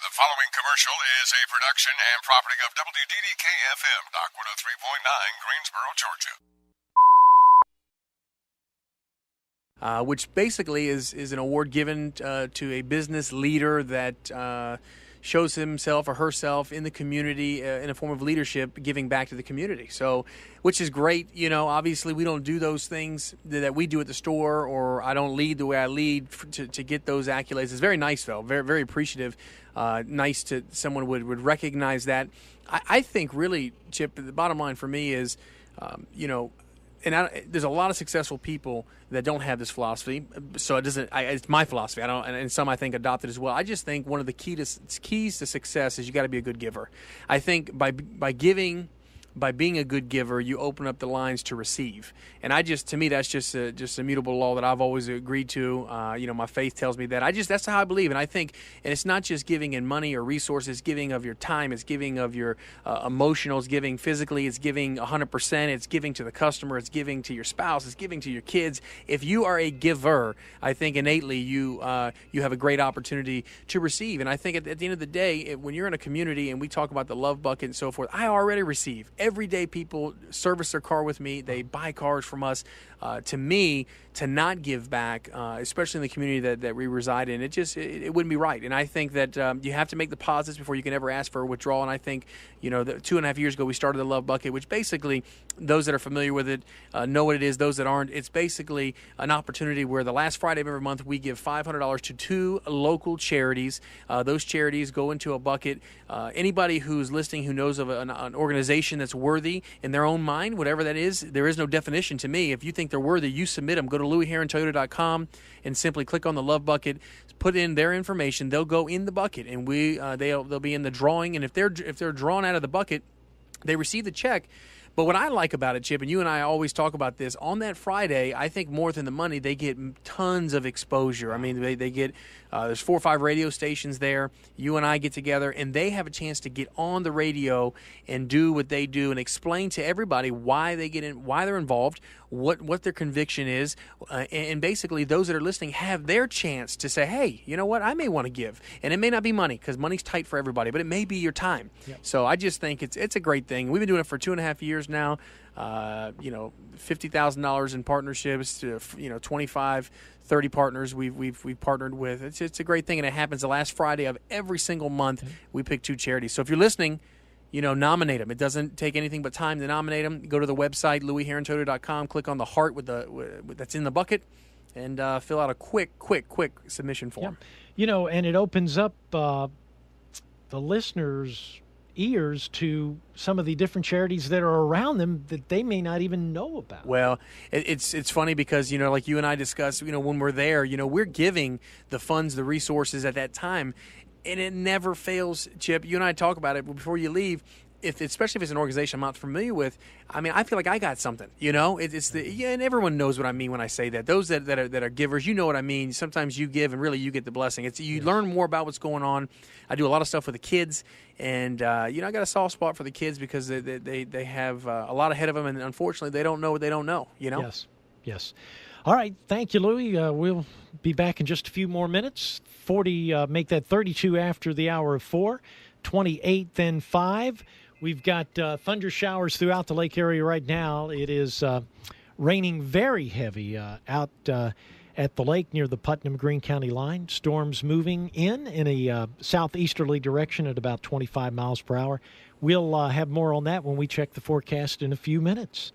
The following commercial is a production and property of WDDK-FM, Dock 103.9, Greensboro, Georgia. Which basically is an award given to a business leader that shows himself or herself in the community in a form of leadership, giving back to the community. So, which is great. You know, obviously we don't do those things that we do at the store, or I don't lead the way I lead to get those accolades. It's very nice, though. Very, very appreciative. Nice to someone would recognize that. I think really, Chip, the bottom line for me is, there's a lot of successful people that don't have this philosophy, so it's my philosophy. And some I think adopted as well. I just think one of the keys to success is you got to be a good giver. I think by being a good giver, you open up the lines to receive. And to me, that's just a immutable law that I've always agreed to. My faith tells me that. That's how I believe. And I think, and it's not just giving in money or resources, giving of your time, it's giving of your emotional, it's giving physically, it's giving 100%, it's giving to the customer, it's giving to your spouse, it's giving to your kids. If you are a giver, I think innately you have a great opportunity to receive. And I think at the end of the day, when you're in a community and we talk about the love bucket and so forth, I already receive. Every day people service their car with me. They buy cars from us. To me, to not give back, especially in the community that we reside in, it wouldn't be right. And I think that you have to make deposits before you can ever ask for a withdrawal. And I think, 2.5 years ago we started the Love Bucket, which basically those that are familiar with it know what it is. Those that aren't, it's basically an opportunity where the last Friday of every month we give $500 to 2 local charities. Those charities go into a bucket. Anybody who's listening who knows of an organization that's worthy in their own mind, whatever that is, there is no definition to me. If you think they're worthy, you submit them. Go to LouieHeronToyota.com and simply click on the Love Bucket, put in their information. They'll go in the bucket, and they'll be in the drawing. And if they're drawn out of the bucket, they receive the check. But what I like about it, Chip, and you and I always talk about this, on that Friday, I think more than the money, they get tons of exposure. I mean, they get, there's 4 or 5 radio stations there. You and I get together, and they have a chance to get on the radio and do what they do and explain to everybody why they get in, why they're involved, what their conviction is. And basically, those that are listening have their chance to say, hey, you know what, I may want to give. And it may not be money, because money's tight for everybody, but it may be your time. Yep. So I just think it's a great thing. We've been doing it for 2.5 years now. $50,000 in partnerships to 25, 30 partners we've partnered with. It's a great thing, and it happens the last Friday of every single month. We pick 2 charities. So if you're listening, nominate them. It doesn't take anything but time to nominate them. Go to the website, LouieHeronToyota.com, click on the heart that's in the bucket, and fill out a quick submission form. Yeah. And it opens up the listeners' ears to some of the different charities that are around them that they may not even know about. Well, it's funny because, like you and I discussed, when we're there, we're giving the funds, the resources at that time, and it never fails, Chip. You and I talk about it before you leave. Especially if it's an organization I'm not familiar with, I mean, I feel like I got something, and everyone knows what I mean when I say that. Those that are givers, you know what I mean. Sometimes you give and really you get the blessing. You learn more about what's going on. I do a lot of stuff with the kids, and I got a soft spot for the kids because they have a lot ahead of them, and unfortunately they don't know what they don't know, Yes. All right, thank you, Louie. We'll be back in just a few more minutes. 40, make that 32 after the hour of 4, 28 then 5. We've got thunder showers throughout the lake area right now. It is raining very heavy out at the lake near the Putnam-Greene County line. Storms moving in a southeasterly direction at about 25 miles per hour. We'll have more on that when we check the forecast in a few minutes.